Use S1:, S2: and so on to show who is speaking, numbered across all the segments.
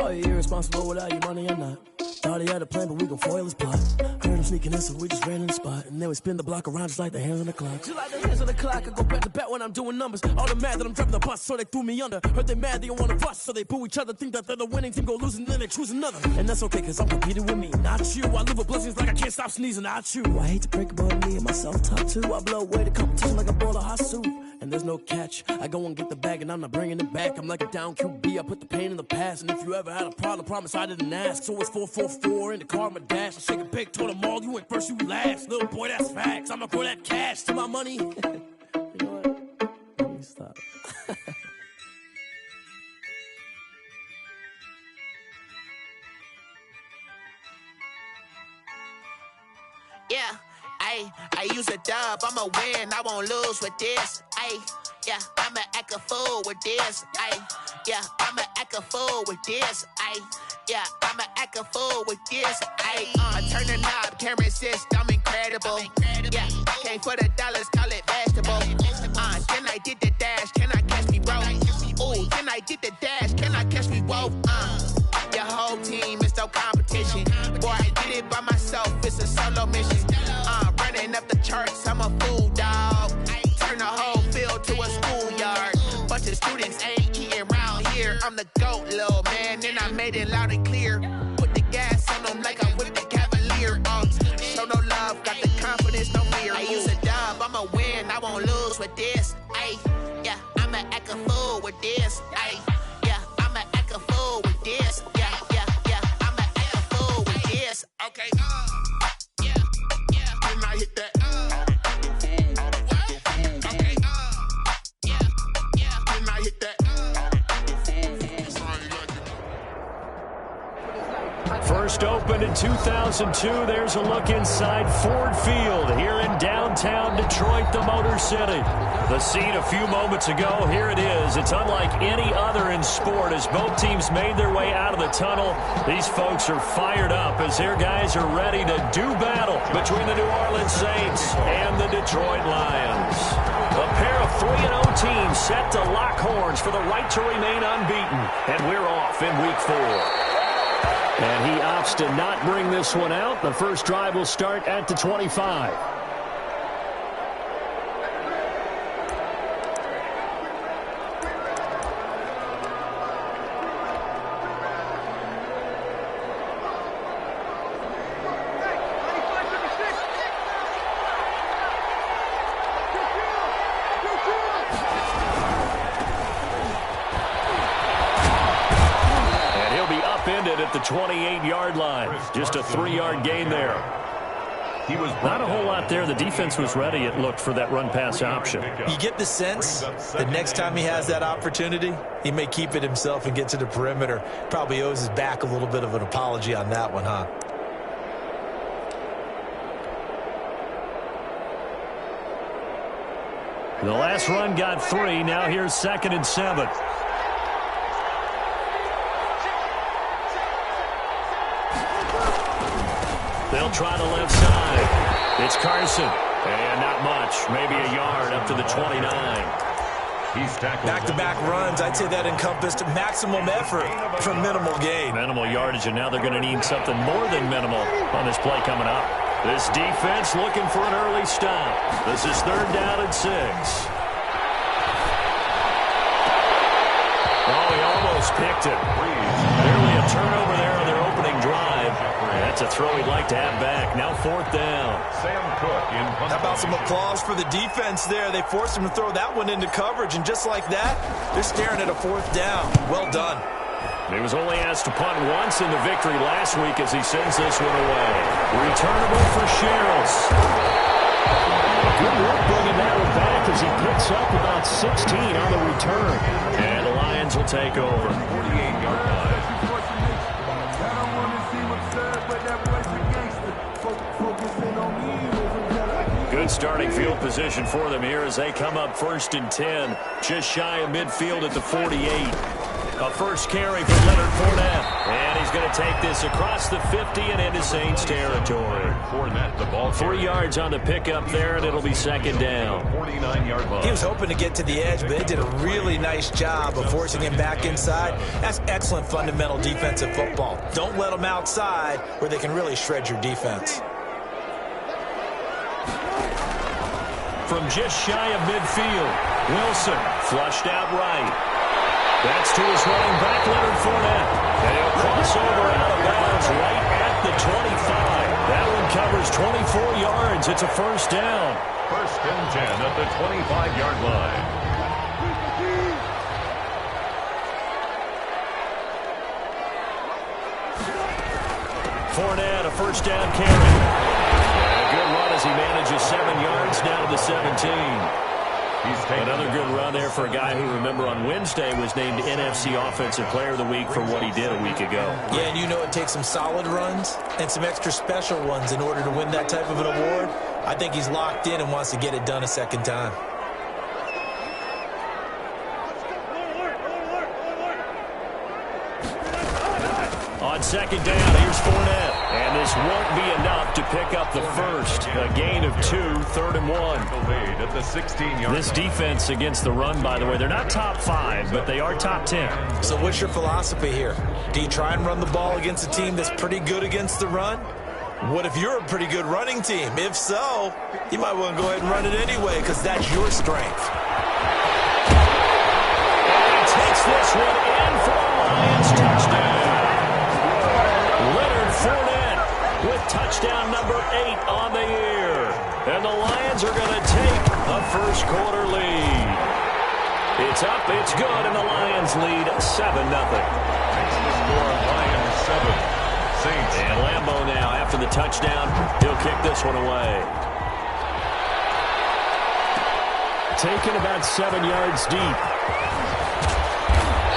S1: Are you irresponsible without your money or not? Thought he had a plan, but we gon' foil his plot. Heard him sneaking in, so we just ran in the spot. And then we spin the block around just like the hands on the clock. Just like the hands on the clock, I go back to back when I'm doing numbers. All the mad that I'm driving the bus, so they threw me under. Heard they mad, they don't wanna bust, so they boo each other. Think that they're the winning team, go losing, then they choose another. And that's okay, cause I'm competing with me, not you. I live with blessings like I can't stop sneezing, not you. I hate to break about me and my self-talk too. I blow away the competition like a bowl of hot soup. And there's no catch. I go and get the bag and I'm not bringing it back. I'm like a down QB, I put the pain in the past. And if you ever had a problem, promise I didn't ask. So it's 4-4-4 in the car, my dash. I shake a big, told them all, you went first, you last. Little boy, that's facts. I'ma throw that cash to my money. You know what? Let me stop.
S2: Yeah. I use a dub, I'ma win, I won't lose with this. Yeah, I'ma act a fool with this. Yeah, I'ma act a fool with this. Yeah, I'ma act a fool with this. I turn the knob, can't resist, I'm incredible. Yeah, came for the dollars, call it vegetable. Then I did the dash, can I catch me, bro? Ooh, then I did the dash, can I catch me, whoa? Your whole team is no competition. Boy, I did it by myself, it's a solo mission. Running up the charts, I'm a fool, dog. Turn the whole field to a schoolyard. Bunch of students ain't eating round here. I'm the GOAT, little man, and I made it loud and clear. Put the gas on them like I'm with the Cavalier. Show no love, got the confidence, no fear. I use a dub, I'ma win, I won't lose with this. Yeah, I'ma act a fool with this. Yeah, I'ma act a fool with this. Yeah, I'ma act a fool with this. Okay, I hit that. Okay. Then I hit that.
S3: First opened in 2002. There's a look inside Ford Field here in downtown Detroit, the Motor City. The scene a few moments ago, here it is. It's unlike any other in sport as both teams made their way out of the tunnel. These folks are fired up as their guys are ready to do battle between the New Orleans Saints and the Detroit Lions. A pair of 3-0 teams set to lock horns for the right to remain unbeaten. And we're off in Week 4. And he opts to not bring this one out. The first drive will start at the 25. At the 28-yard line. Just a 3-yard gain there. Not a whole lot there. The defense was ready, it looked, for that run-pass option.
S4: You get the sense that next time he has that opportunity, he may keep it himself and get to the perimeter. Probably owes his back a little bit of an apology on that one, huh?
S3: The last run got 3. Now here's 2nd and 7. They'll try the left side. It's Carson. And not much. Maybe a yard up to the 29.
S5: He's tackled.
S4: Back-to-back runs. I'd say that encompassed maximum effort for minimal gain.
S3: Minimal yardage, and now they're going to need something more than minimal on this play coming up. This defense looking for an early stop. This is 3rd down and 6. Oh, he almost picked it. Nearly a turnover there on their opening drive. That's a throw he'd like to have back. Now 4th down.
S5: Sam Cook in.
S4: How about some applause for the defense there? They forced him to throw that one into coverage, and just like that, they're staring at a 4th down. Well done.
S3: He was only asked to punt once in the victory last week as he sends this one away. Returnable for Sherrills. Good work bringing that one back as he picks up about 16 on the return. And the Lions will take over.
S5: 48-yard line.
S3: Good starting field position for them here as they come up 1st and 10. Just shy of midfield at the 48. A first carry for Leonard Fournette. And he's going to take this across the 50 and into Saints territory. 3 yards on the pickup there, and it'll be second down.
S5: 49-yard line.
S4: He was hoping to get to the edge, but they did a really nice job of forcing him back inside. That's excellent fundamental defensive football. Don't let them outside where they can really shred your defense.
S3: From just shy of midfield, Wilson flushed out right. That's to his running back, Leonard Fournette. And he'll cross over out of bounds right at the 25. That one covers 24 yards. It's a first down.
S5: First and 10 at the 25-yard line.
S3: Fournette, a first down carry. And a good run as he manages 7 yards down to the 17. Another good run there for a guy who, remember, on Wednesday was named NFC Offensive Player of the Week for what he did a week ago.
S4: Yeah, and you know it takes some solid runs and some extra special ones in order to win that type of an award. I think he's locked in and wants to get it done a second time.
S3: On second down, here's Fournette. And this won't be enough to pick up the first. A gain of 2, 3rd and 1.
S5: At the 16-yard
S3: This defense against the run, by the way, they're not top 5, but they are top 10.
S4: So what's your philosophy here? Do you try and run the ball against a team that's pretty good against the run? What if you're a pretty good running team? If so, you might want to go ahead and run it anyway because that's your strength.
S3: And he takes this one in for a Lions touchdown. Leonard Fournette with touchdown number 8 on the year. And the Lions are going to take a first quarter lead. It's up, it's good, and the Lions lead 7-0.
S5: Makes the score Lions 7. Saints.
S3: And Lambeau now, after the touchdown, he'll kick this one away. Taken about 7 yards deep.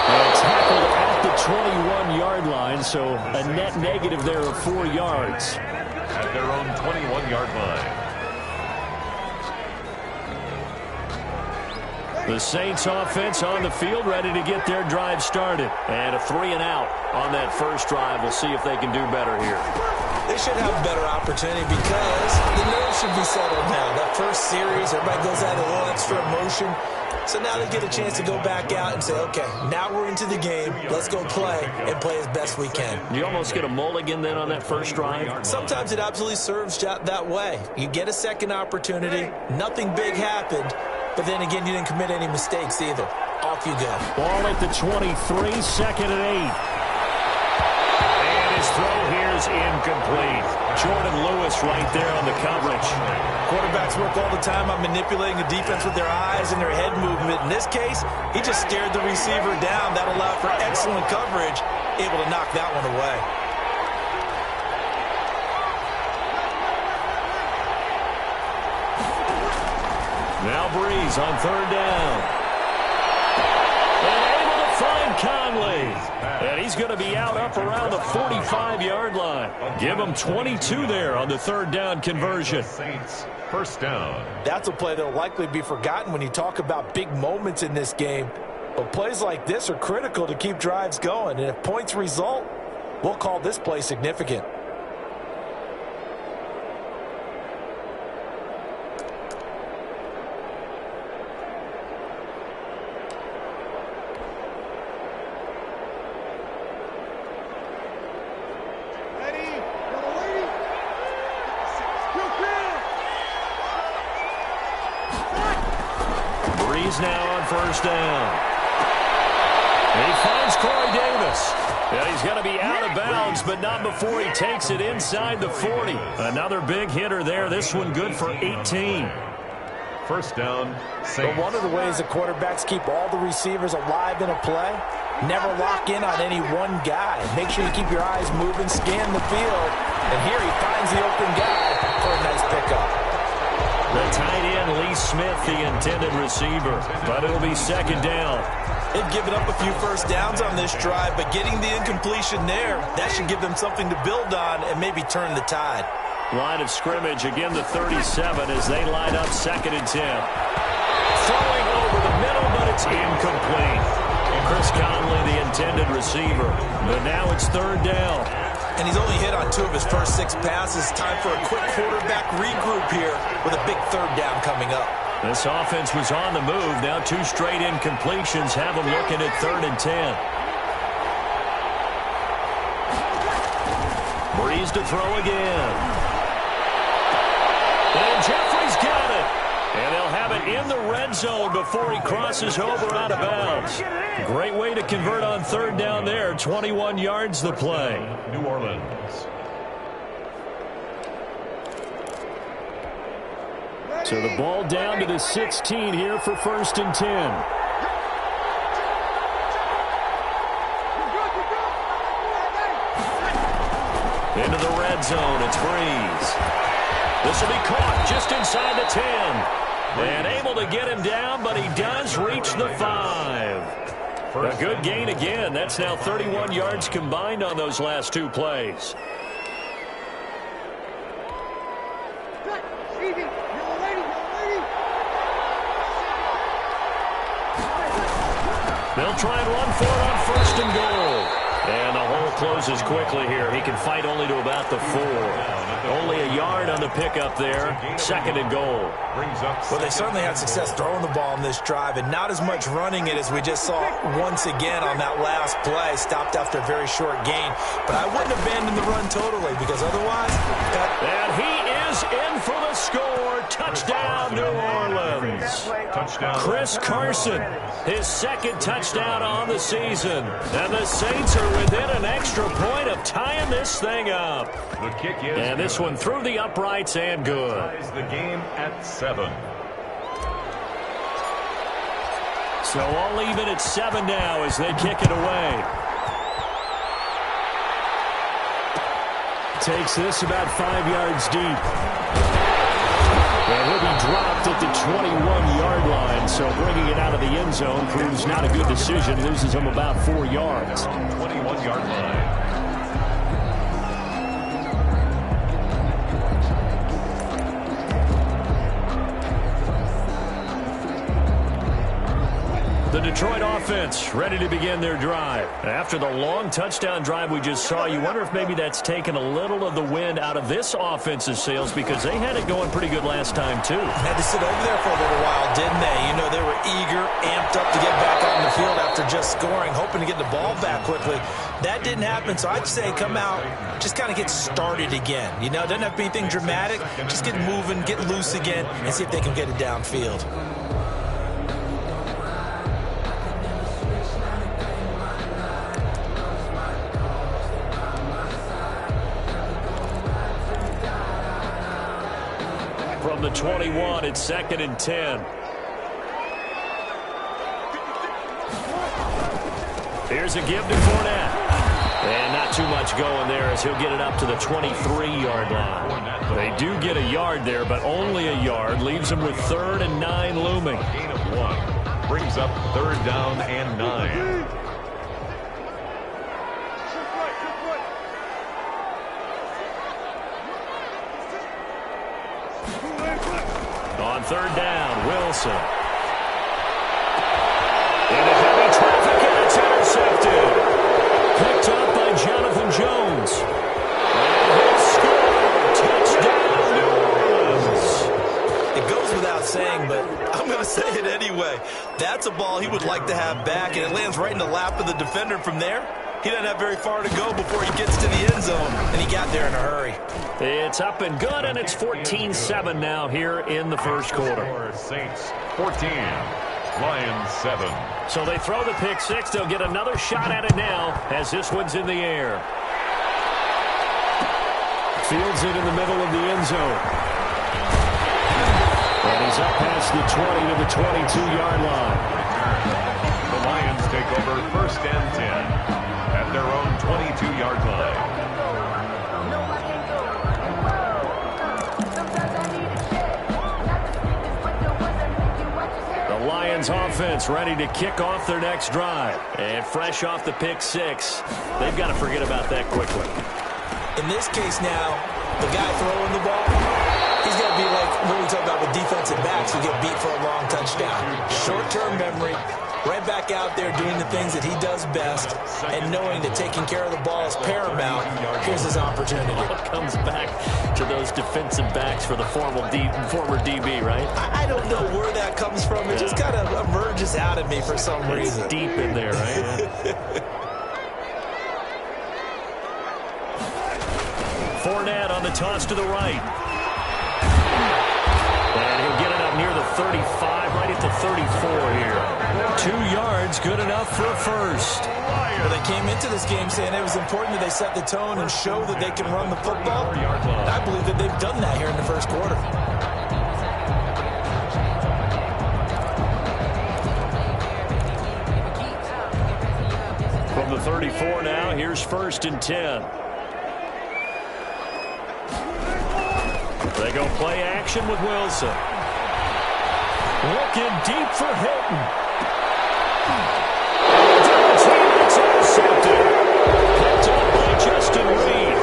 S3: And tackled at the 21-yard line, so a net negative there of 4 yards.
S5: At their own 21-yard line.
S3: The Saints offense on the field, ready to get their drive started. And a 3 and out on that first drive. We'll see if they can do better here.
S4: They should have a better opportunity because the nerves should be settled now. That first series, everybody goes out a little extra emotion. So now they get a chance to go back out and say, okay, now we're into the game. Let's go play and play as best we can.
S3: You almost get a mulligan then on that first drive?
S4: Sometimes it absolutely serves that way. You get a second opportunity. Nothing big happened. But then again, you didn't commit any mistakes either. Off you go.
S3: Ball at the 23, second and 8. And his throw here is incomplete. Jordan Lewis right there on the coverage.
S4: Quarterbacks work all the time on manipulating the defense with their eyes and their head movement. In this case, he just stared the receiver down. That allowed for excellent coverage, able to knock that one away.
S3: Now Breeze on third down. And able to find Conley. And he's going to be out up around the 45-yard line. Give him 22 there on the third down conversion.
S5: Saints, first down.
S4: That's a play that will likely be forgotten when you talk about big moments in this game. But plays like this are critical to keep drives going. And if points result, we'll call this play significant.
S3: Now on first down. And he finds Corey Davis. And he's going to be out of bounds, but not before he takes it inside the 40. Another big hitter there. This one good for 18.
S5: First down, Saints.
S4: But one of the ways the quarterbacks keep all the receivers alive in a play, never lock in on any one guy. Make sure you keep your eyes moving, scan the field. And here he finds the open guy for a nice pickup.
S3: The tight end, Lee Smith, the intended receiver. But it'll be second down.
S4: They've given up a few first downs on this drive, but getting the incompletion there, that should give them something to build on and maybe turn the tide.
S3: Line of scrimmage, again the 37 as they line up second and 10. Throwing over the middle, but it's incomplete. Chris Conley, the intended receiver. But now it's third down.
S4: And he's only hit on 2 of his first 6 passes. Time for a quick quarterback regroup here with a big third down coming up.
S3: This offense was on the move. Now 2 straight incompletions have them looking at 3rd and 10. Breeze to throw again. And Jeffrey's got it. And they'll have it in the red zone before he crosses over out of bounds. Great way to convert on 3rd down there. 21 yards the play.
S5: New Orleans.
S3: So the ball down to the 16 here for 1st and 10. Into the red zone, it's Breeze. This will be caught just inside the 10. And able to get him down, but he does reach the 5. A good gain again. That's now 31 yards combined on those last 2 plays. They'll try and run for it on 1st and goal. And the hole closes quickly here. He can fight only to about the 4. Only a yard on the pickup there. 2nd and goal.
S4: Well, they certainly had success throwing the ball on this drive, and not as much running it as we just saw once again on that last play. Stopped after a very short gain. But I wouldn't abandon the run totally, because otherwise...
S3: And he is in for the score. Touchdown, New Orleans.
S5: Touchdown.
S3: Chris Carson, his 2nd touchdown on the season. And the Saints are within an extra point of tying this thing up.
S5: The kick is
S3: and this one through the uprights and good.
S5: The game at 7.
S3: So all even at 7 now as they kick it away. Takes this about 5 yards deep. And he'll be dropped at the 21-yard line, so bringing it out of the end zone proves not a good decision. Loses him about 4 yards.
S5: 21-yard line.
S3: The Detroit offense ready to begin their drive. After the long touchdown drive we just saw, you wonder if maybe that's taken a little of the wind out of this offense's sails, because they had it going pretty good last time, too.
S4: Had to sit over there for a little while, didn't they? You know, they were eager, amped up to get back on the field after just scoring, hoping to get the ball back quickly. That didn't happen, so I'd say come out, just kind of get started again. You know, it doesn't have to be anything dramatic. Just get moving, get loose again, and see if they can get it downfield.
S3: From the 21, it's 2nd and 10. Here's a give to Fournette. And not too much going there as he'll get it up to the 23-yard line. They do get a yard there, but only a yard. Leaves them with 3rd and 9 looming.
S5: Gain of 1. Brings up 3rd down and 9.
S3: On 3rd down, Wilson. Into heavy traffic, and it's intercepted. Picked up by Jonathan Jones. And he'll score. Touchdown, New Orleans.
S4: It goes without saying, but I'm going to say it anyway. That's a ball he would like to have back, and it lands right in the lap of the defender from there. He doesn't have very far to go before he gets to the end zone, and he got there in a hurry.
S3: It's up and good, and it's 14-7 now here in the first quarter.
S5: Saints 14, Lions 7.
S3: So they throw the pick 6. They'll get another shot at it now as this one's in the air. Fields it in the middle of the end zone. And he's up past the 20 to the 22-yard line.
S5: The Lions take over 1st and 10 at their own 22-yard line.
S3: The Lions offense ready to kick off their next drive. And fresh off the pick 6, they've got to forget about that quickly.
S4: In this case now, the guy throwing the ball, he's got to be like what we talk about with defensive backs who get beat for a long touchdown. Short-term memory. right back out there doing the things that he does best and knowing that taking care of the ball is paramount. Here's his opportunity.
S3: It comes back to those defensive backs for the former DB, right?
S4: I don't know where that comes from. It just kind of emerges out of me for some reason.
S3: It's deep in there, right? Fournette on the toss to the right. And he'll get it up near the 35, right at the 34 here. 2 yards, good enough for a first.
S4: Well, they came into this game saying it was important that they set the tone and show that they can run the football. And I believe that they've done that here in the first quarter.
S3: From the 34 now, here's 1st and 10. They go play action with Wilson. Looking deep for Hilton. It's intercepted. Picked up by Justin Reed.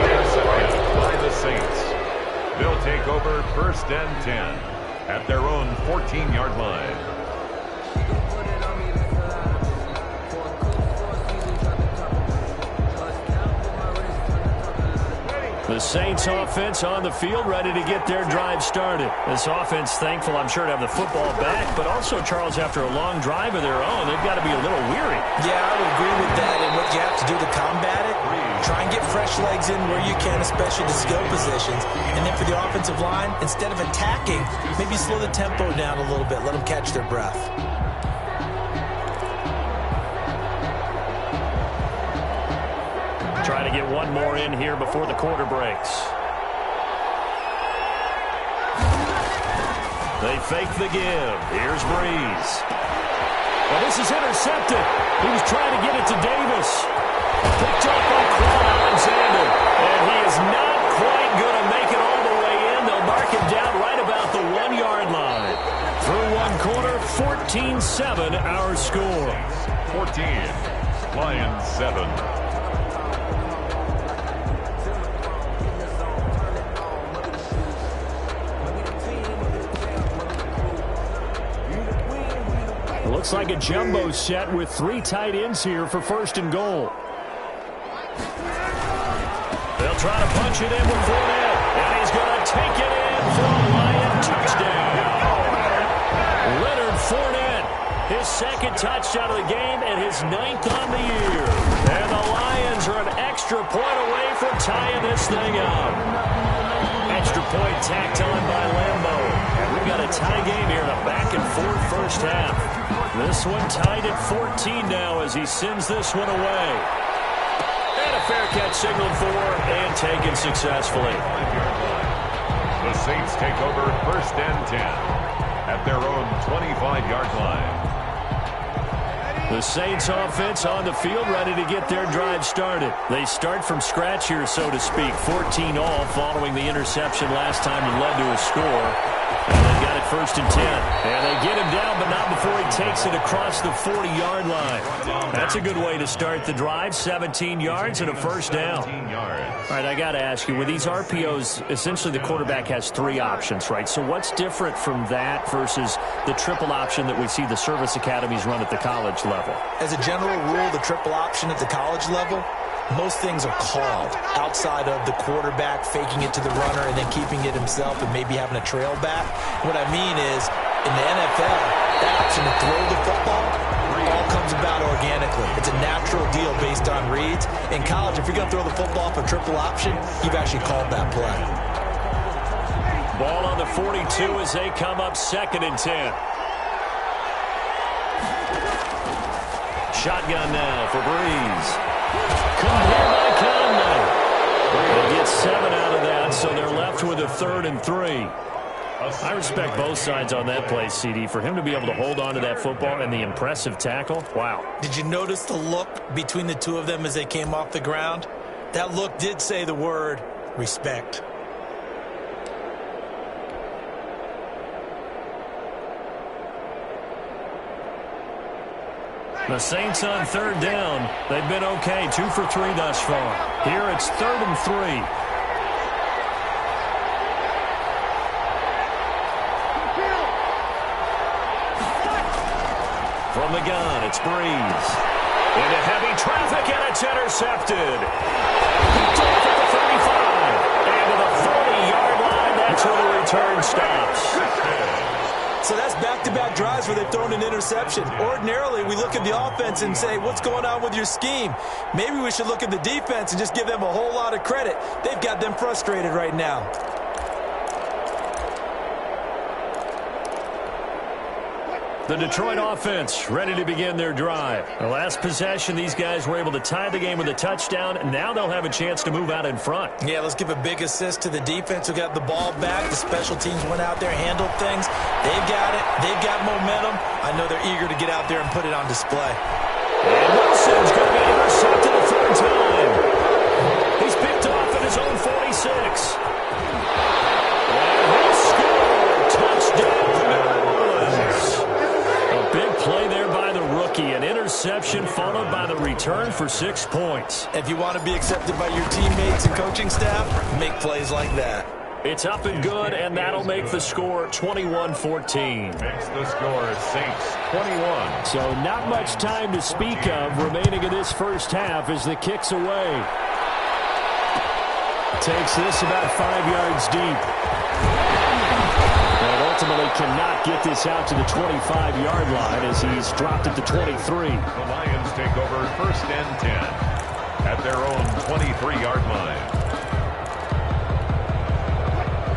S5: Intercepted by the Saints. They'll take over 1st and 10 at their own 14-yard line.
S3: The Saints offense on the field, ready to get their drive started. This offense thankful, I'm sure, to have the football back, but also, Charles, after a long drive of their own, they've got to be a little weary.
S4: Yeah, I would agree with that. And what you have to do to combat it, try and get fresh legs in where you can, especially the skill positions. And then for the offensive line, instead of attacking, maybe slow the tempo down a little bit. Let them catch their breath.
S3: Try to get one more in here before the quarter breaks. They fake the give. Here's Breeze. Well, this is intercepted. He was trying to get it to Davis. Picked up by Quan Alexander. And he is not quite going to make it all the way in. They'll mark him down right about the 1-yard line. Through one quarter, 14-7 our score.
S5: 14, Lions 7.
S3: Looks like a jumbo set with 3 tight ends here for 1st and goal. They'll try to punch it in with Fournette, and he's going to take it in for a Lion touchdown. Leonard Fournette, his 2nd touchdown of the game and his 9th on the year. And the Lions are an extra point away from tying this thing up. Extra point tacked on by Lambeau. And we've got a tie game here in a back-and-forth first half. This one tied at 14 now as he sends this one away. And a fair catch signaled for and taken successfully.
S5: The Saints take over 1st and 10 at their own 25-yard line.
S3: The Saints offense on the field ready to get their drive started. They start from scratch here, so to speak. 14 all following the interception last time that led to a score. And they got it 1st and 10. And they get him down, but not before he takes it across the 40-yard line. That's a good way to start the drive. 17 yards and a first down. All right, I got to ask you, with these RPOs, essentially the quarterback has 3 options, right? So what's different from that versus the triple option that we see the service academies run at the college level?
S4: As a general rule, the triple option at the college level, most things are called outside of the quarterback faking it to the runner and then keeping it himself and maybe having a trail back. What I mean is, in the NFL, that option to throw the football all comes about organically. It's a natural deal based on reads. In college, if you're going to throw the football for triple option, you've actually called that play.
S3: Ball on the 42 as they come up 2nd and 10. Shotgun now for Breeze. Come here by Conley. They get 7 out of that, so they're left with a 3rd and 3. I respect both sides on that play, CD. For him to be able to hold on to that football and the impressive tackle, wow.
S4: Did you notice the look between the two of them as they came off the ground? That look did say the word respect.
S3: The Saints on 3rd down. They've been okay, 2 for 3 thus far. Here it's 3rd and 3. From From the gun, it's Breeze. Into heavy traffic, and it's intercepted. Picked off at the 35. And to the 40-yard line, that's where the return stops.
S4: So that's back-to-back drives where they've thrown an interception. Ordinarily, we look at the offense and say, what's going on with your scheme? Maybe we should look at the defense and just give them a whole lot of credit. They've got them frustrated right now.
S3: The Detroit offense ready to begin their drive. The last possession, these guys were able to tie the game with a touchdown, and now they'll have a chance to move out in front.
S4: Yeah, let's give a big assist to the defense who got the ball back. The special teams went out there, handled things. They've got it. They've got momentum. I know they're eager to get out there and put it on display.
S3: And Wilson's going to be intercepted a third time. He's picked off at his own 46. And he'll score. Touchdown. Big play there by the rookie. An interception followed by the return for 6 points.
S4: If you want to be accepted by your teammates and coaching staff, make plays like that.
S3: It's up and good, and that'll make the score 21-14.
S5: Makes the score Saints 21.
S3: So not much time to speak of remaining in this first half as the kick's away. Takes this about 5 yards deep. Ultimately cannot get this out to the 25-yard line as he's dropped it to 23.
S5: The Lions take over 1st and 10 at their own 23-yard line.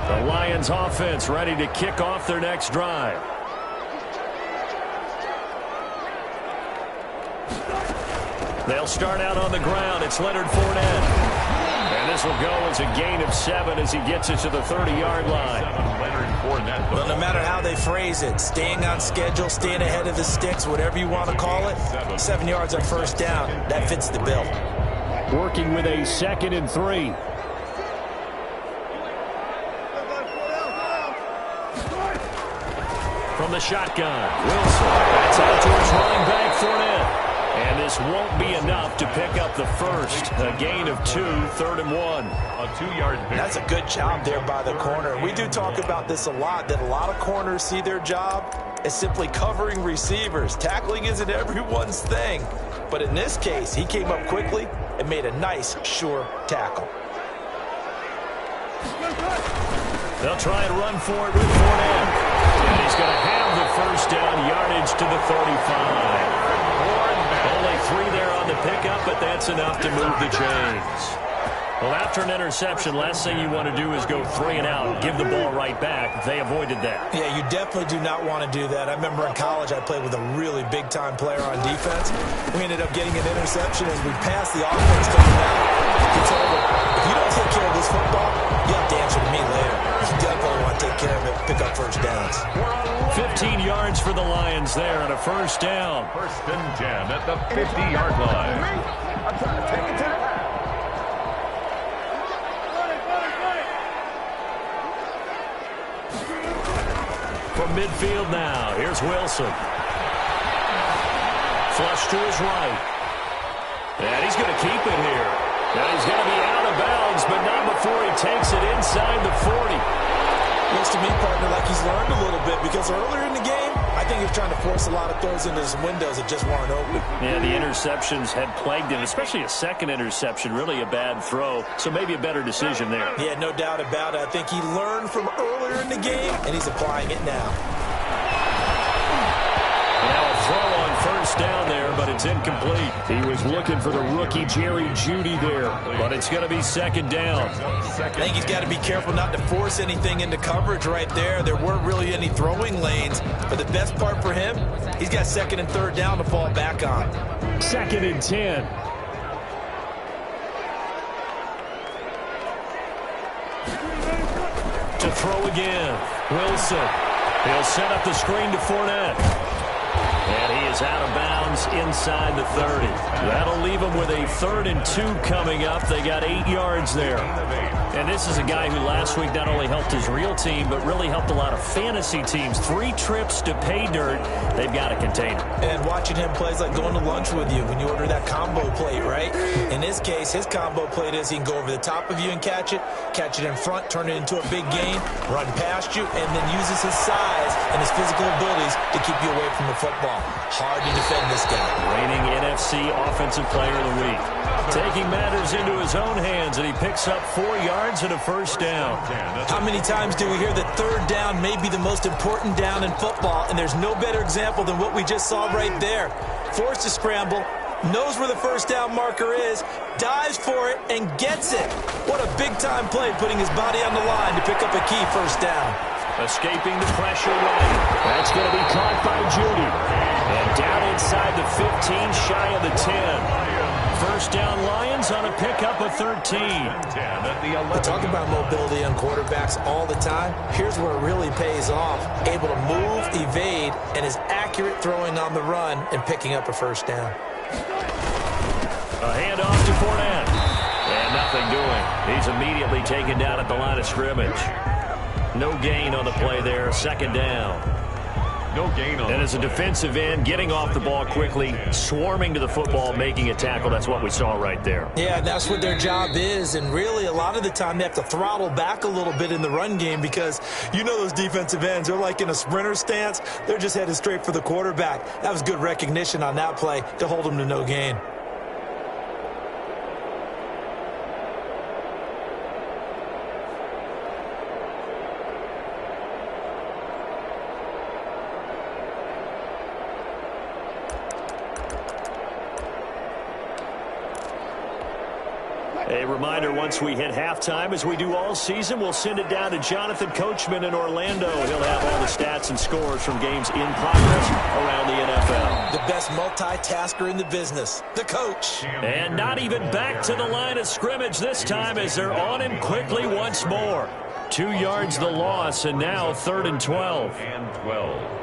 S3: The Lions offense ready to kick off their next drive. They'll start out on the ground. It's Leonard Fournette. And this will go as a gain of 7 as he gets it to the 30-yard line.
S4: Well, no matter how they phrase it, staying on schedule, staying ahead of the sticks, whatever you want to call it, 7 yards on first down, that fits the bill.
S3: Working with a 2nd and 3. From the shotgun, Wilson. That's out towards running back Fournette. And this won't be enough to pick up the first. A gain of 2, 3rd and 1.
S5: A 2-yard pick.
S4: That's a good job there by the corner. We do talk about this a lot, that a lot of corners see their job as simply covering receivers. Tackling isn't everyone's thing. But in this case, he came up quickly and made a nice, sure tackle.
S3: They'll try and run for it with Fournette. And he's going to have the first down, yardage to the 35. Only 3 there on the pickup, but that's enough to move the chains. Well, after an interception, last thing you want to do is go 3 and out, give the ball right back. They avoided that.
S4: Yeah, you definitely do not want to do that. I remember in college I played with a really big-time player on defense. We ended up getting an interception as we passed the offense coming out. He told him, if you don't take care of this football, you have to answer to me later. You definitely want to take care of it, pick up first downs.
S3: 15 yards for the Lions there and a first down.
S5: 1st and 10 at the 50-yard line.
S6: I'm trying to take it to the house.
S3: From midfield now, here's Wilson. Flush to his right. And he's going to keep it here. Now he's going to be out of bounds, but not before he takes it inside the 40.
S4: Looks to me, partner, like he's learned a little bit because earlier in the game, I think he was trying to force a lot of throws into his windows that just weren't open.
S3: Yeah, the interceptions had plagued him, especially a second interception, really a bad throw. So maybe a better decision there.
S4: Yeah, no doubt about it. I think he learned from earlier in the game, and he's applying it now.
S3: Now a throw on first down there, but it's incomplete. He was looking for the rookie Jerry Jeudy there, but it's going to be 2nd down.
S4: I think he's got to be careful not to force anything into coverage right there. There weren't really any throwing lanes, but the best part for him, he's got 2nd and 3rd down to fall back on.
S3: 2nd and 10. To throw again, Wilson. He'll set up the screen to Fournette. And he is out of bounds inside the 30. That'll leave him with a 3rd and 2 coming up. They got 8 yards there. And this is a guy who last week not only helped his real team, but really helped a lot of fantasy teams. 3 trips to pay dirt. They've got to contain him.
S4: And watching him play is like going to lunch with you when you order that combo plate, right? In this case, his combo plate is he can go over the top of you and catch it in front, turn it into a big gain, run past you, and then uses his size and his physical abilities to keep you away from the football. football. Hard to defend this guy.
S3: Reigning NFC Offensive Player of the Week. Taking matters into his own hands, and he picks up 4 yards and a first down.
S4: How many times do we hear that third down may be the most important down in football, and there's no better example than what we just saw right there. Forced to scramble, knows where the first down marker is, dives for it, and gets it. What a big-time play, putting his body on the line to pick up a key first down.
S3: Escaping the pressure right. That's going to be caught by Judy. And down inside the 15, shy of the 10. First down Lions on a pickup of 13.
S4: We talk about mobility on quarterbacks all the time. Here's where it really pays off. Able to move, evade, and is accurate throwing on the run and picking up a first down.
S3: A handoff to Fournette. And nothing doing. He's immediately taken down at the line of scrimmage. No gain on the play there. Second down.
S5: No gain on.
S3: And as a defensive end, getting off the ball quickly, swarming to the football, making a tackle. That's what we saw right there.
S4: Yeah, that's what their job is. And really, a lot of the time, they have to throttle back a little bit in the run game because you know those defensive ends, they're like in a sprinter stance. They're just headed straight for the quarterback. That was good recognition on that play to hold them to no gain.
S3: A reminder, once we hit halftime, as we do all season, we'll send it down to Jonathan Coachman in Orlando. He'll have all the stats and scores from games in progress around the NFL.
S4: The best multitasker in the business, the coach.
S3: And not even back to the line of scrimmage this time as they're on him quickly once more. 2 yards the loss, and now 3rd and 12.
S5: And 12.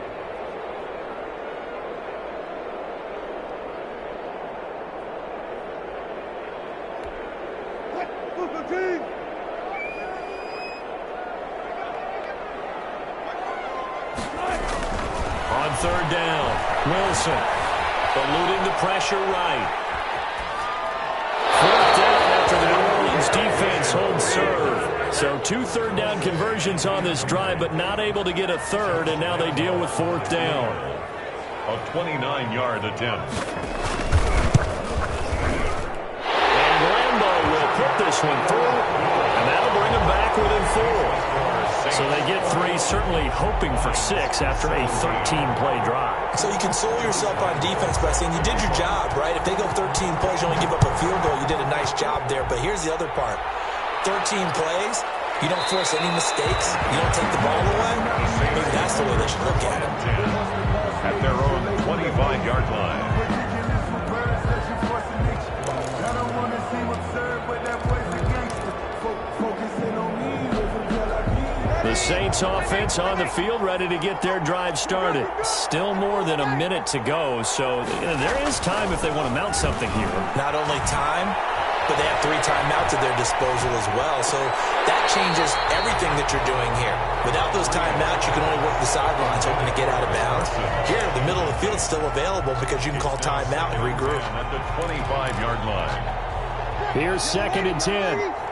S3: On 3rd down, Wilson eluding the pressure right. 4th down after the New Orleans defense holds serve. So 2 third-down conversions on this drive, but not able to get a third, and now they deal with 4th down.
S5: A 29-yard attempt.
S3: And Lambo will put this one through, and that'll bring them back within 4. So they get 3, certainly hoping for 6 after a 13-play drive.
S4: So you console yourself on defense by saying you did your job, right? If they go 13 plays, you only give up a field goal, you did a nice job there. But here's the other part. 13 plays, you don't force any mistakes, you don't take the ball away. Maybe that's the way they should look at it.
S5: At their own 25-yard line.
S3: The Saints offense on the field, ready to get their drive started. Still more than a minute to go, so there is time if they want to mount something here.
S4: Not only time, but they have 3 timeouts at their disposal as well. So that changes everything that you're doing here. Without those timeouts, you can only work the sidelines, hoping to get out of bounds. Here, the middle of the field's still available because you can call timeout and regroup.
S5: At the 25-yard line.
S3: Here's 2nd and 10.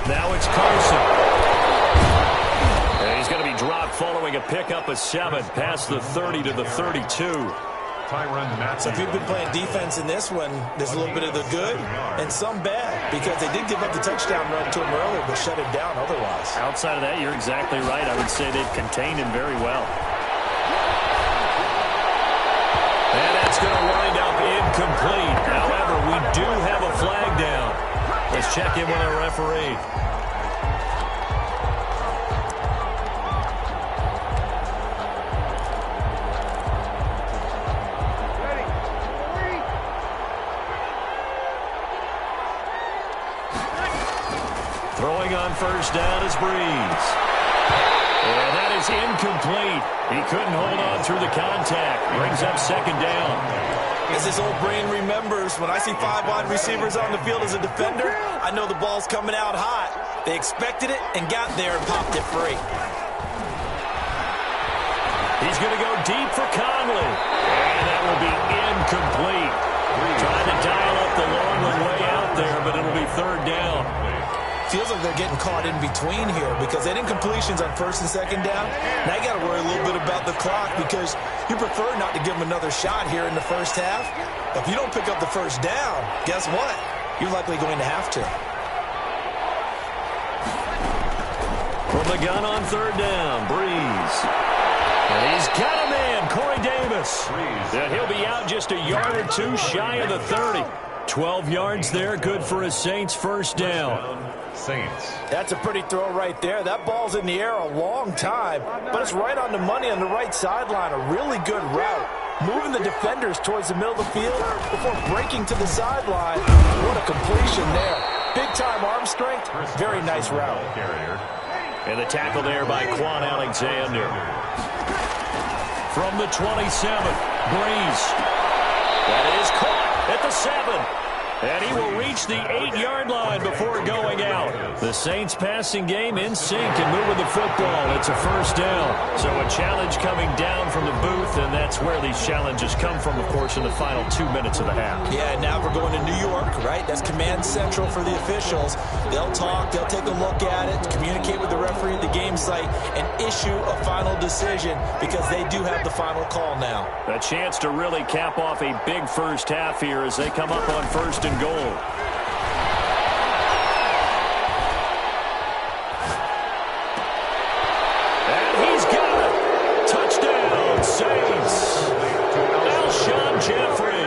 S3: Now it's Carson. And he's going to be dropped following a pickup of 7 past the 30 to the 32.
S4: So if you've been playing defense in this one, there's a little bit of the good and some bad because they did give up the touchdown run to him earlier but shut him down otherwise.
S3: Outside of that, you're exactly right. I would say they've contained him very well. And that's going to wind up incomplete. However, we do have a flag down. Let's check in with our referee. Throwing on first down is Breeze. And that is incomplete. He couldn't hold on through the contact. Brings up 2nd down.
S4: As this old brain remembers, when I see 5 wide receivers on the field as a defender, I know the ball's coming out hot. They expected it and got there and popped it free.
S3: He's going to go deep for Conley. And that will be incomplete. Trying to dial up the long one way out there, but it'll be 3rd down.
S4: feels like they're getting caught in between here because they didn't completions on first and second down. Now you got to worry a little bit about the clock because you prefer not to give them another shot here in the first half. If you don't pick up the first down, guess what? You're likely going to have to.
S3: From the gun on third down, Breeze. And he's got a man, Corey Davis. And he'll be out just a yard or two shy of the 30. 12 yards there, good for a Saints first down.
S5: Saints.
S4: That's a pretty throw right there. That ball's in the air a long time, but it's right on the money on the right sideline. A really good route. Moving the defenders towards the middle of the field before breaking to the sideline. What a completion there. Big-time arm strength. Very nice route.
S3: And the tackle there by Quan Alexander. From the 27, Breeze. That is caught at the 7. And he will reach the 8-yard line before going out. The Saints passing game in sync and moving the football. It's a first down. So a challenge coming down from the booth, and that's where these challenges come from, of course, in the final 2 minutes of the half.
S4: Yeah, now we're going to New York, right? That's command central for the officials. They'll talk, they'll take a look at it, communicate with the referee at the game site, and issue a final decision because they do have the final call now.
S3: A chance to really cap off a big first half here as they come up on first and goal. And he's got it. Touchdown, Saints. Alshon Jeffrey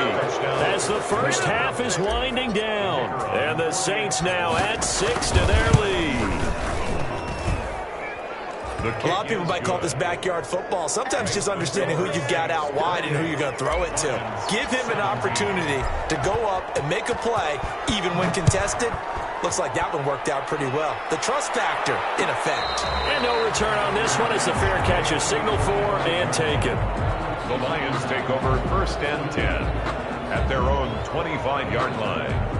S3: as the first half is winding down. And the Saints now add 6 to their lead.
S4: A lot of people might call this backyard football. Sometimes just understanding who you've got out wide and who you're going to throw it to. Give him an opportunity to go up and make a play, even when contested. Looks like that one worked out pretty well. The trust factor in effect.
S3: And no return on this one. It's a fair catch, a signal for and taken.
S5: The Lions take over first and 10 at their own 25-yard line.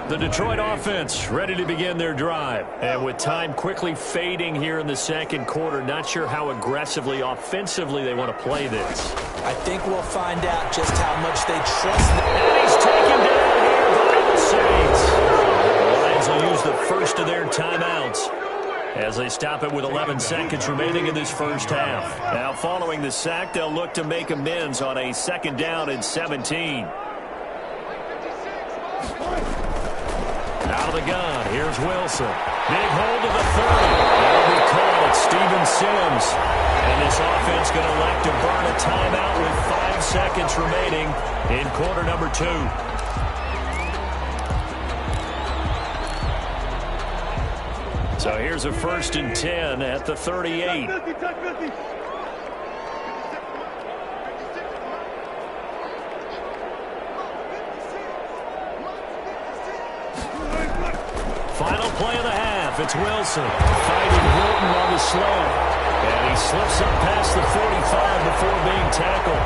S3: The Detroit offense ready to begin their drive. And with time quickly fading here in the second quarter, not sure how aggressively, offensively they want to play this.
S4: I think we'll find out just how much they trust them.
S3: And he's taken down here by the Saints. The Lions will use the first of their timeouts as they stop it with 11 seconds remaining in this first half. Now following the sack, they'll look to make amends on a second down and 17. Out of the gun, here's Wilson. Big hold of the 30. That'll be called. It's Steven Sims. And this offense going to elect to burn a timeout with 5 seconds remaining in quarter number 2. So here's a first and 10 at the 38. Final play of the half. It's Wilson fighting Hilton on the slope. And he slips up past the 45 before being tackled.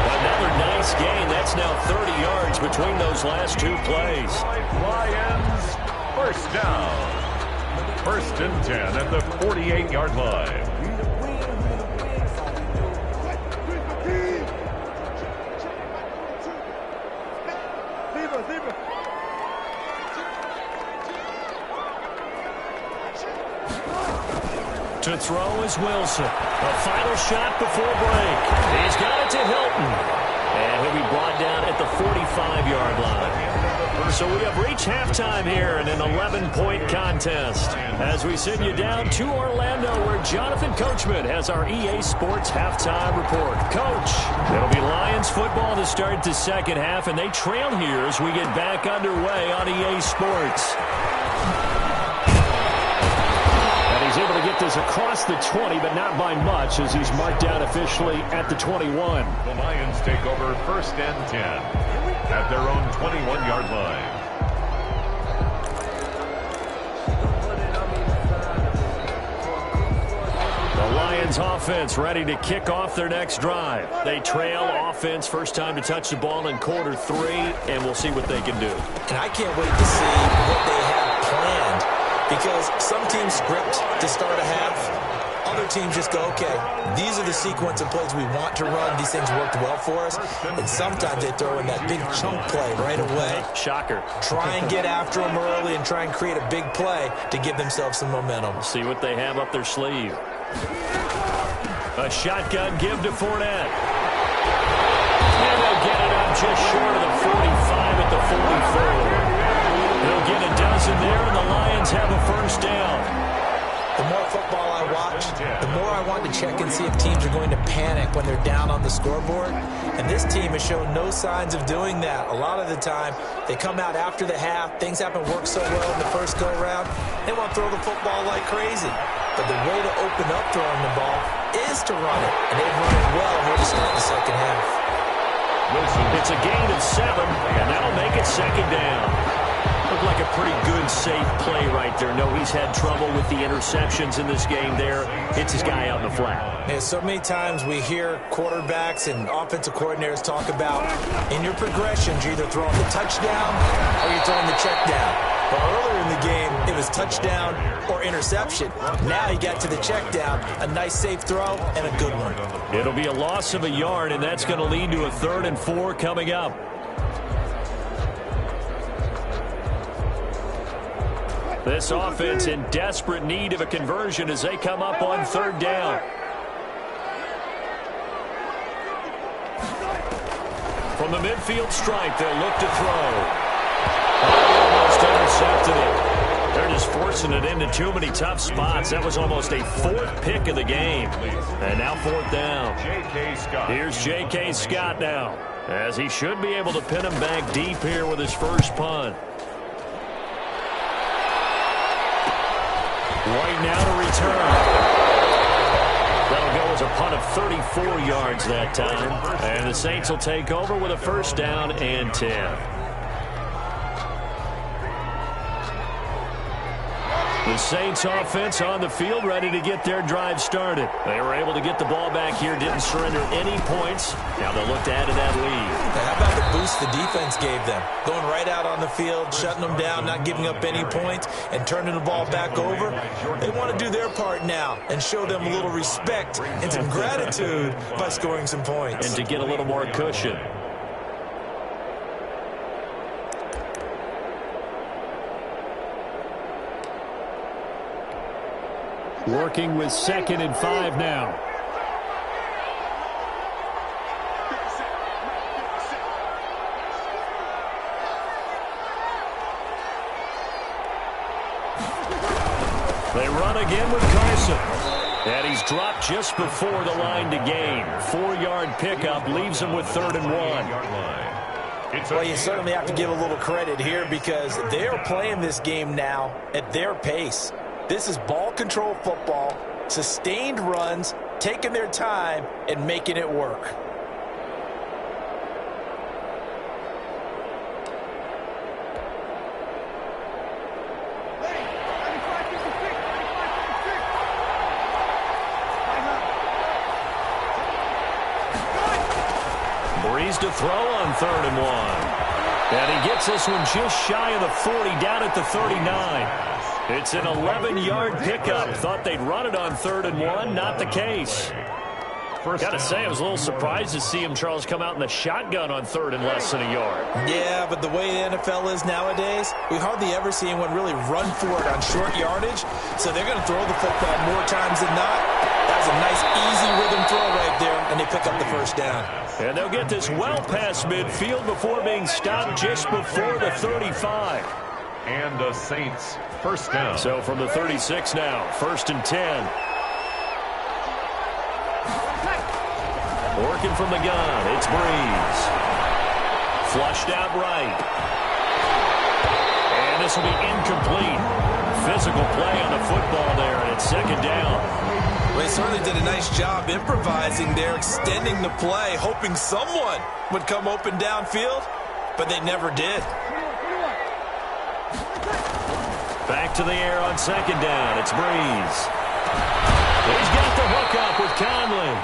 S3: Another nice gain. That's now 30 yards between those last 2 plays.
S5: Lions, first down. First and 10 at the 48-yard line.
S3: To throw is Wilson. A final shot before break. He's got it to Hilton. And he'll be brought down at the 45-yard line. So we have reached halftime here in an 11-point contest. As we send you down to Orlando, where Jonathan Coachman has our EA Sports halftime report. Coach, it'll be Lions football to start the second half, and they trail here as we get back underway on EA Sports. He's able to get this across the 20, but not by much, as he's marked down officially at the 21.
S5: The Lions take over first and 10 at their own 21-yard line.
S3: The Lions offense ready to kick off their next drive. They trail offense, first time to touch the ball in quarter 3, and we'll see what they can do.
S4: And I can't wait to see what they have planned. because some teams script to start a half. Other teams just go, okay, these are the sequence of plays we want to run. These things worked well for us. And sometimes they throw in that big chunk play right away.
S3: Shocker.
S4: Try and get after them early and try and create a big play to give themselves some momentum.
S3: See what they have up their sleeve. A shotgun give to Fournette. And they'll get it up just short of the 45 at the 44. They'll get a dozen there, and the Lions have a first down.
S4: The more football I watch, the more I want to check and see if teams are going to panic when they're down on the scoreboard. And this team has shown no signs of doing that. A lot of the time, they come out after the half. Things haven't worked so well in the first go-around. They want to throw the football like crazy. But the way to open up throwing the ball is to run it. And they've run it well here to start the second half.
S3: It's a gain of 7, and that'll make it second down. Looked like a pretty good, safe play right there. No, he's had trouble with the interceptions in this game there. Hits his guy out in the flat.
S4: Yeah, so many times we hear quarterbacks and offensive coordinators talk about in your progressions, you're either throwing the touchdown or you're throwing the check down. But earlier in the game, it was touchdown or interception. Now you got to the check down, a nice safe throw, and a good one.
S3: It'll be a loss of a yard, and that's going to lead to a 3rd and 4 coming up. This offense in desperate need of a conversion as they come up on 3rd down. From the midfield stripe, they'll look to throw. Almost intercepted it. They're just forcing it into too many tough spots. That was almost a 4th pick of the game. And now 4th down. Here's J.K. Scott now, as he should be able to pin him back deep here with his first punt. Right now to return. That'll go as a punt of 34 yards that time. And the Saints will take over with a first down and 10. The Saints offense on the field ready to get their drive started. They were able to get the ball back here, didn't surrender any points. Now they'll look to add to that lead.
S4: How about the boost the defense gave them? Going right out on the field, shutting them down, not giving up any points, and turning the ball back over. They want to do their part now and show them a little respect and some gratitude by scoring some points.
S3: And to get a little more cushion. Working with 2nd and 5 now. They run again with Carson. And he's dropped just before the line to gain. 4-yard pickup leaves him with 3rd and 1.
S4: Well, you certainly have to give a little credit here because they are playing this game now at their pace. This is ball control football, sustained runs, taking their time, and making it work.
S3: Breeze to throw on 3rd and 1. And he gets this one just shy of the 40, down at the 39. It's an 11-yard pickup. Thought they'd run it on 3rd and 1. Not the case. Got to say, I was a little surprised to see him, Charles, come out in the shotgun on 3rd and less than a yard.
S4: Yeah, but the way the NFL is nowadays, we hardly ever see anyone really run for it on short yardage. So they're going to throw the football more times than not. That was a nice, easy rhythm throw right there, and they pick up the first down.
S3: And they'll get this well past midfield before being stopped just before the 35.
S5: And the Saints first down.
S3: So from the 36 now, 1st and 10. Working from the gun, it's Breeze. Flushed out right. And this will be incomplete. Physical play on the football there, and it's 2nd down.
S4: Well, they certainly did a nice job improvising there, extending the play, hoping someone would come open downfield, but they never did.
S3: Back to the air on 2nd down. It's Breeze. He's got the hook up with Conley.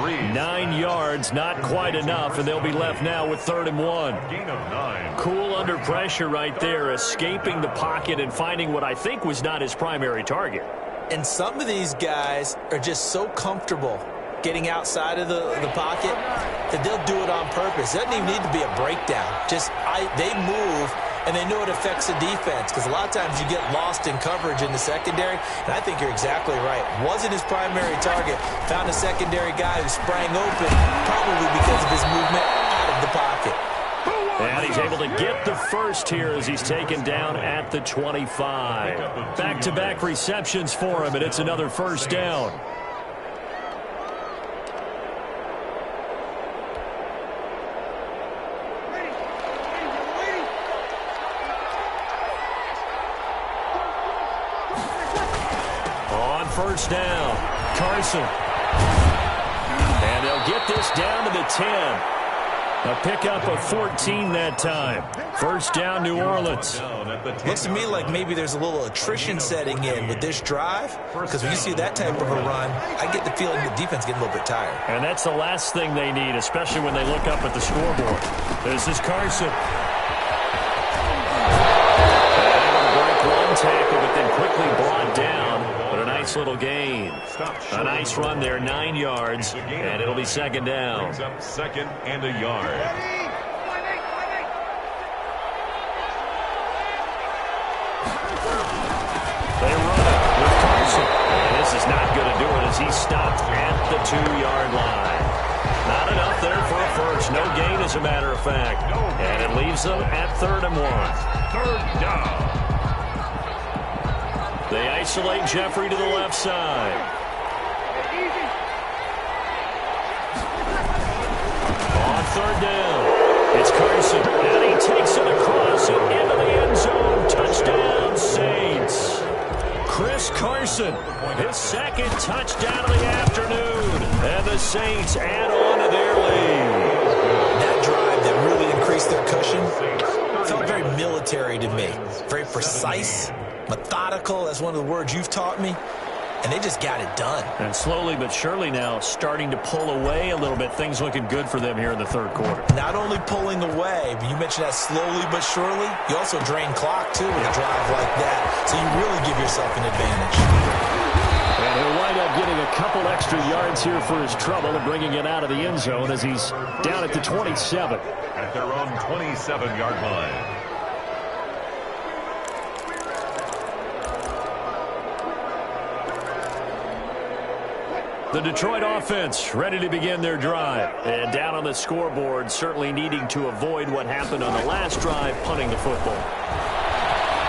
S3: 9 yards, not quite enough, and they'll be left now with 3rd and 1.
S5: Gain of 9.
S3: Cool under pressure right there, escaping the pocket and finding what I think was not his primary target.
S4: And some of these guys are just so comfortable getting outside of the pocket that they'll do it on purpose. It doesn't even need to be a breakdown. They move, and they know it affects the defense, because a lot of times you get lost in coverage in the secondary, and I think you're exactly right. Wasn't his primary target. Found a secondary guy who sprang open, probably because of his movement out of the pocket.
S3: And he's able to get the first here as he's taken down at the 25. Back-to-back receptions for him, and it's another first down. First down, Carson. And they'll get this down to the 10. A pickup of 14 that time. First down, New Orleans.
S4: Looks to me like maybe there's a little attrition setting in with this drive, because when you see that type of a run, I get the feeling the defense getting a little bit tired.
S3: And that's the last thing they need, especially when they look up at the scoreboard. This is Carson. And break one tackle, but then quickly brought down. Nice little gain. A nice run there, 9 yards, and it'll be second down.
S5: Brings up 2nd and a yard.
S3: They run it with Carson. And this is not going to do it as he's stopped at the 2-yard line. Not enough there for a first. No gain, as a matter of fact. And it leaves them at 3rd and 1.
S5: 3rd down.
S3: They isolate Jeffrey to the left side. On 3rd down, it's Carson, and he takes it across and into the end zone. Touchdown, Saints. Chris Carson, his 2nd touchdown of the afternoon, and the Saints add on to their lead.
S4: That drive that really increased their cushion felt very military to me. Very precise. Methodical, that's one of the words you've taught me, and they just got it done.
S3: And slowly but surely now starting to pull away a little bit. Things looking good for them here in the 3rd quarter.
S4: Not only pulling away, but you mentioned that slowly but surely, you also drain clock, too, with a drive like that, so you really give yourself an advantage.
S3: And he'll wind up getting a couple extra yards here for his trouble and bringing it out of the end zone as he's down at the 27.
S5: At their own 27-yard line.
S3: The Detroit offense ready to begin their drive. And down on the scoreboard, certainly needing to avoid what happened on the last drive, punting the football.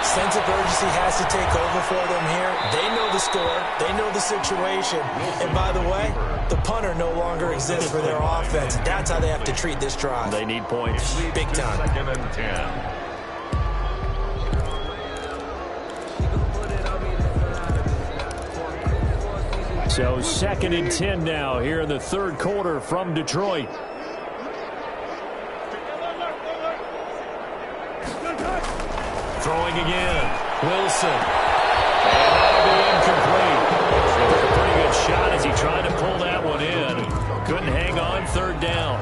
S4: Sense of urgency has to take over for them here. They know the score. They know the situation. And by the way, the punter no longer exists for their offense. That's how they have to treat this drive.
S3: They need points.
S4: Big time.
S5: 2nd and 10.
S3: So 2nd and 10 now here in the 3rd quarter from Detroit. Throwing again. Wilson. And that'll be incomplete. He took a pretty good shot as he tried to pull that one in. Couldn't hang on. 3rd down.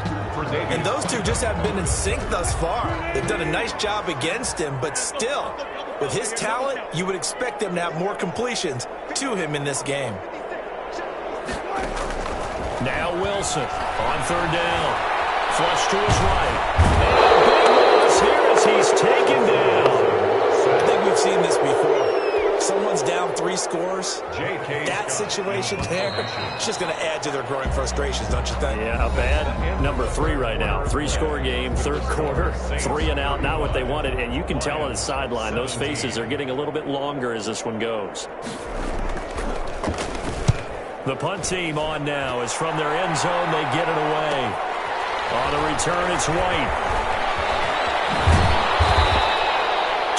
S4: And those two just haven't been in sync thus far. They've done a nice job against him, but still, with his talent, you would expect them to have more completions to him in this game.
S3: Now Wilson on 3rd down. Flush to his right. And a big loss here as he's taken down.
S4: I think we've seen this before. Someone's down 3 scores. That situation there, it's just going to add to their growing frustrations, don't you think?
S3: Yeah, bad number 3 right now. 3-score game, 3rd quarter, 3 and out, not what they wanted. And you can tell on the sideline, those faces are getting a little bit longer as this one goes. The punt team on now is from their end zone. They get it away. On the return, it's White.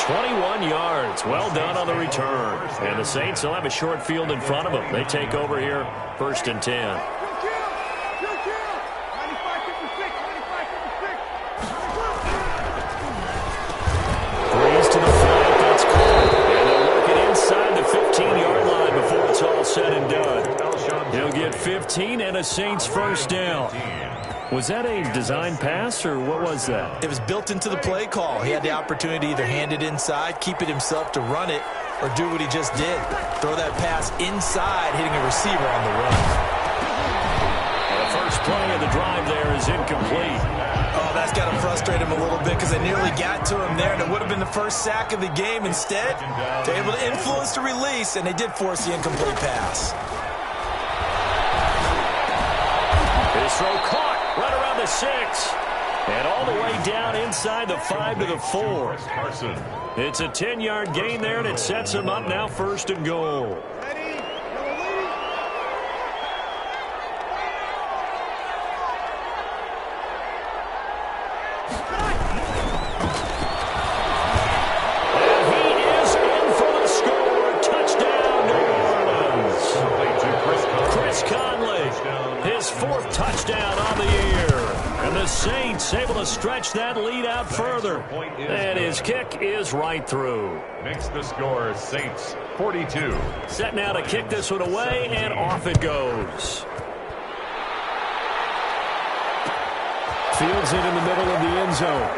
S3: 21 yards. Well done on the return. And the Saints will have a short field in front of them. They take over here, 1st and 10. Threes to the flat. That's caught. And they'll work it inside the 15-yard line before it's all said and done. He'll get 15 and a Saints first down. Was that a design pass, or what was that?
S4: It was built into the play call. He had the opportunity to either hand it inside, keep it himself to run it, or do what he just did. Throw that pass inside, hitting a receiver on the run.
S3: The first play of the drive there is incomplete.
S4: Oh, that's got to frustrate him a little bit because they nearly got to him there, and it would have been the first sack of the game. Instead, they're able to influence the release, and they did force the incomplete pass.
S3: His throw caught right around the 6. And all the way down inside the 5 to the 4. It's a 10-yard gain there, and it sets him up now 1st and goal. And he is in for the score. Touchdown, New Orleans. Chris Conley, his 4th touchdown on the year. And the Saints able to stretch that lead out further. And his kick is right through.
S5: Makes the score Saints 42.
S3: Set now to kick this one away, and off it goes. Fields it in the middle of the end zone.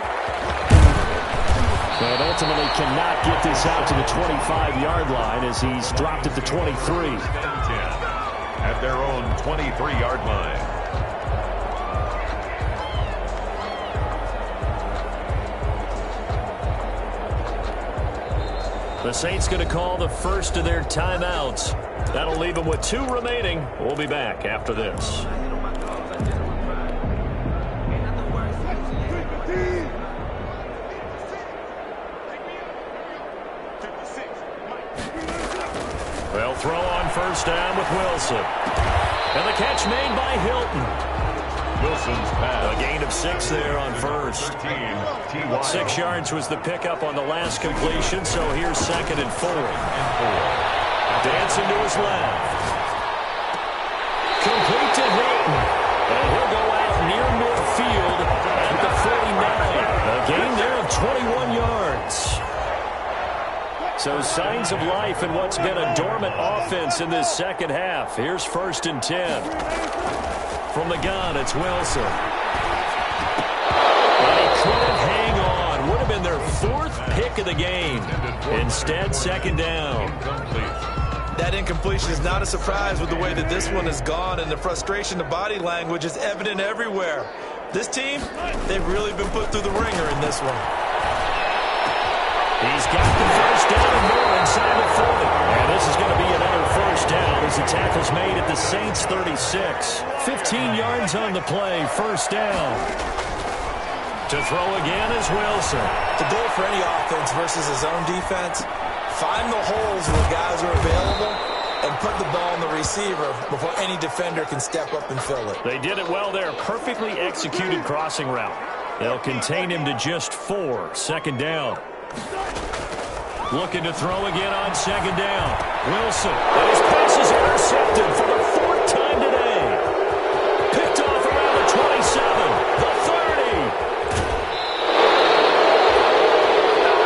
S3: And ultimately cannot get this out to the 25-yard line as he's dropped at the 23.
S5: At their own 23-yard line.
S3: The Saints going to call the first of their timeouts. That'll leave them with 2 remaining. We'll be back after this. They'll throw on first down with Wilson. And the catch made by Hilton.
S5: Wilson's pass.
S3: A gain of 6 there on first. 6 yards was the pickup on the last completion, so here's 2nd and 4. Dancing to his left. Complete to Hilton. And he'll go out near midfield at the 49. A gain there of 21 yards. So signs of life in what's been a dormant offense in this second half. Here's 1st and 10. From the gun, it's Wilson. And he couldn't hang on. Would have been their 4th pick of the game. Instead, 2nd down.
S4: That incompletion is not a surprise with the way that this one has gone, and the frustration, the body language is evident everywhere. This team, they've really been put through the ringer in this one.
S3: He's got the first down and more inside the 40. And this is going to be another first down as the tackle's made at the Saints 36. 15 yards on the play, first down. To throw again is Wilson.
S4: The goal for any offense versus his own defense, find the holes where guys are available and put the ball on the receiver before any defender can step up and fill it.
S3: They did it well there. Perfectly executed crossing route. They'll contain him to just 4. 2nd down. Looking to throw again on 2nd down. Wilson. And his pass is intercepted for the 4th time today. Picked off around the 27. The 30.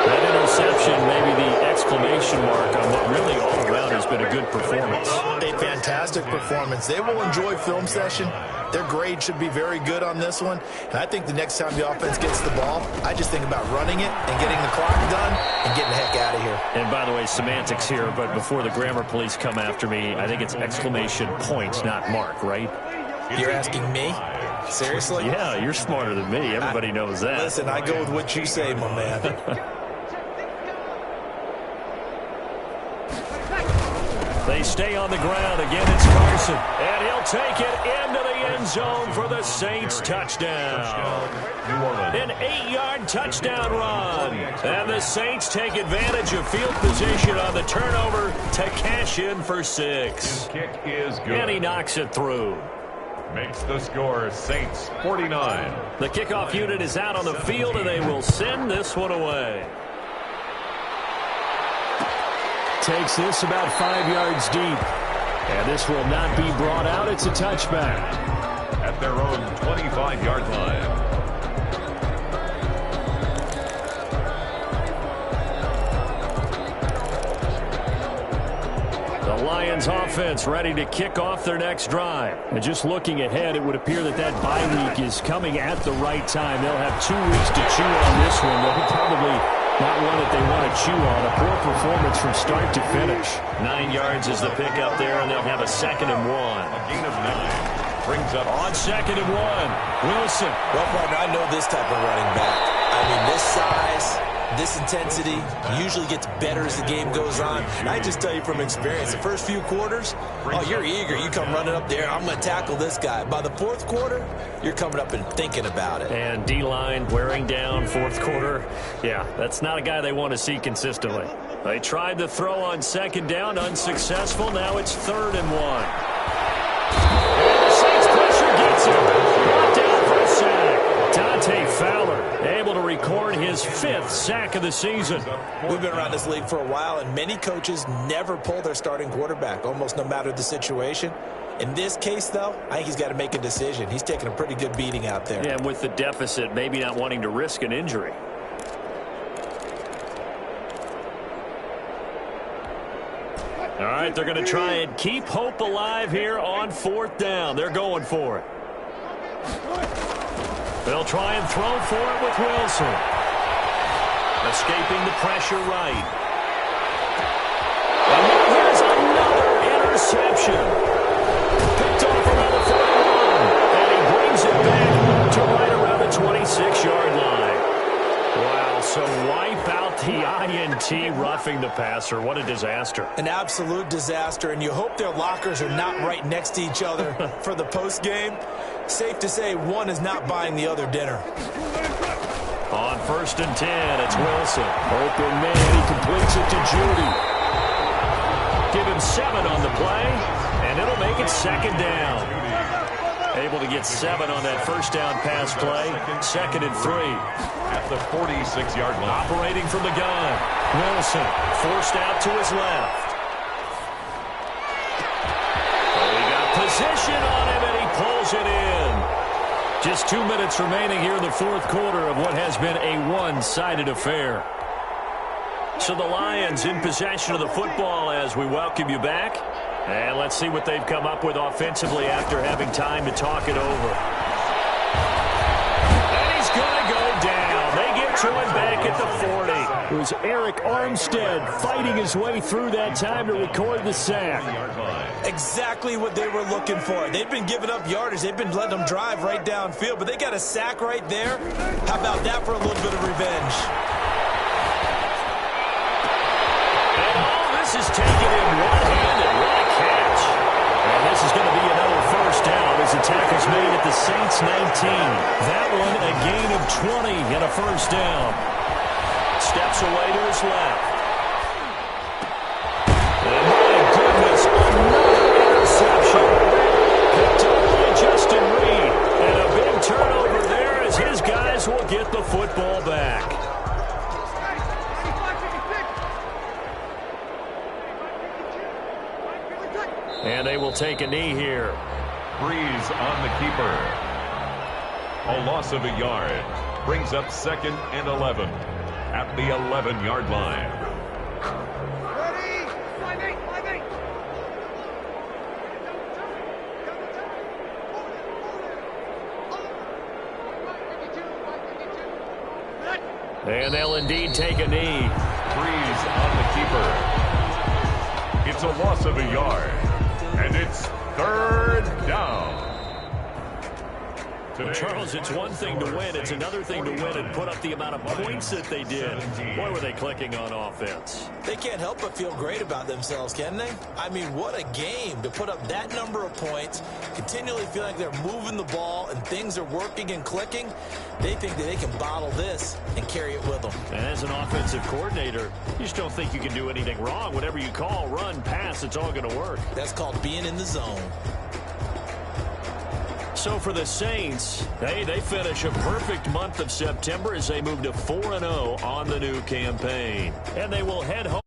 S3: That interception, maybe the exclamation mark on what really all around has been a good performance.
S7: A fantastic performance. They will enjoy film session. Their grade should be very good on this one. And I think the next time the offense gets the ball, I just think about running it and getting the clock done and getting the heck out of here.
S3: And by the way, semantics here, but before the grammar police come after me, I think it's exclamation point, not mark, right?
S4: You're asking me? Seriously?
S3: Yeah, you're smarter than me. Everybody knows that.
S4: Listen, I go with what you say, my man.
S3: They stay on the ground. Again, it's Carson. And he'll take it into the end zone for the Saints touchdown. An 8-yard touchdown run. And the Saints take advantage of field position on the turnover to cash in for 6.
S5: Kick is good.
S3: And he knocks it through.
S5: Makes the score Saints 49.
S3: The kickoff unit is out on the field, and they will send this one away. Takes this about 5 yards deep. And this will not be brought out. It's a touchback.
S5: At their own 25-yard line.
S3: The Lions offense ready to kick off their next drive. And just looking ahead, it would appear that that bye week is coming at the right time. They'll have 2 weeks to chew on this one. They'll probably not one that they want to chew on. A poor performance from start to finish. 9 yards is the pickup there, and they'll have a 2nd and 1.
S5: A gain of 9 brings up
S3: on 2nd and 1. Wilson.
S4: Well, partner, I know this type of running back. I mean, this size, this intensity usually gets better as the game goes on. And I just tell you from experience, the first few quarters, oh, you're eager. You come running up there, I'm going to tackle this guy. By the 4th quarter, you're coming up and thinking about it.
S3: And D-line wearing down 4th quarter. Yeah, that's not a guy they want to see consistently. They tried to throw on 2nd down, unsuccessful. Now it's 3rd and 1. Saints pressure gets him. Brought down for a sack. Dante Fowler able to record his 5th sack of the season.
S4: We've been around this league for a while, and many coaches never pull their starting quarterback, almost no matter the situation. In this case, though, I think he's got to make a decision. He's taking a pretty good beating out there.
S3: Yeah, and with the deficit, maybe not wanting to risk an injury. All right, they're going to try and keep hope alive here on 4th down. They're going for it. They'll try and throw for it with Wilson. Escaping the pressure right. And now here's another interception. Picked off around the 41. And he brings it back to right around the 26-yard line. Wow, so wipe out the INT roughing the passer. What a disaster. An
S4: absolute disaster, and you hope their lockers are not right next to each other for the post game. Safe to say one is not buying the other dinner.
S3: On 1st and 10, it's Wilson. Open man, he completes it to Judy. Give him 7 on the play, and it'll make it 2nd down. Able to get 7 on that 1st down pass play. 2nd and 3.
S5: At the 46-yard line.
S3: Operating from the gun. Wilson forced out to his left. Oh, he got position on him, and he pulls it in. Just 2 minutes remaining here in the 4th quarter of what has been a one-sided affair. So the Lions in possession of the football as we welcome you back. And let's see what they've come up with offensively after having time to talk it over. And he's going to go down. They get to him back at the 40. It was Eric Armstead fighting his way through that time to record the sack.
S4: Exactly what they were looking for. They've been giving up yardage. They've been letting them drive right downfield, but they got a sack right there. How about that for a little bit of revenge?
S3: And all this is taken in one-handed. What a catch. And this is going to be another 1st down as the tackle's made at the Saints 19. That one a gain of 20 and a 1st down. Steps away to his left. And my goodness, another interception. Picked up by Justin Reed. And a big turnover there as his guys will get the football back. And they will take a knee here.
S5: Breeze on the keeper. A loss of a yard. Brings up 2nd and 11 at the 11-yard line.
S6: Ready? 5-8, 5-8.
S3: And they'll indeed take a knee.
S5: Breeze on the keeper. It's a loss of a yard. And it's 3rd down.
S3: Well, Charles, it's one thing to win. It's another thing to win and put up the amount of points that they did. Boy, were they clicking on offense.
S4: They can't help but feel great about themselves, can they? I mean, what a game to put up that number of points, continually feel like they're moving the ball and things are working and clicking. They think that they can bottle this and carry it with them.
S3: And as an offensive coordinator, you just don't think you can do anything wrong. Whatever you call, run, pass, it's all going to work.
S4: That's called being in the zone.
S3: So for the Saints, they finish a perfect month of September as they move to 4-0 on the new campaign. And they will head home.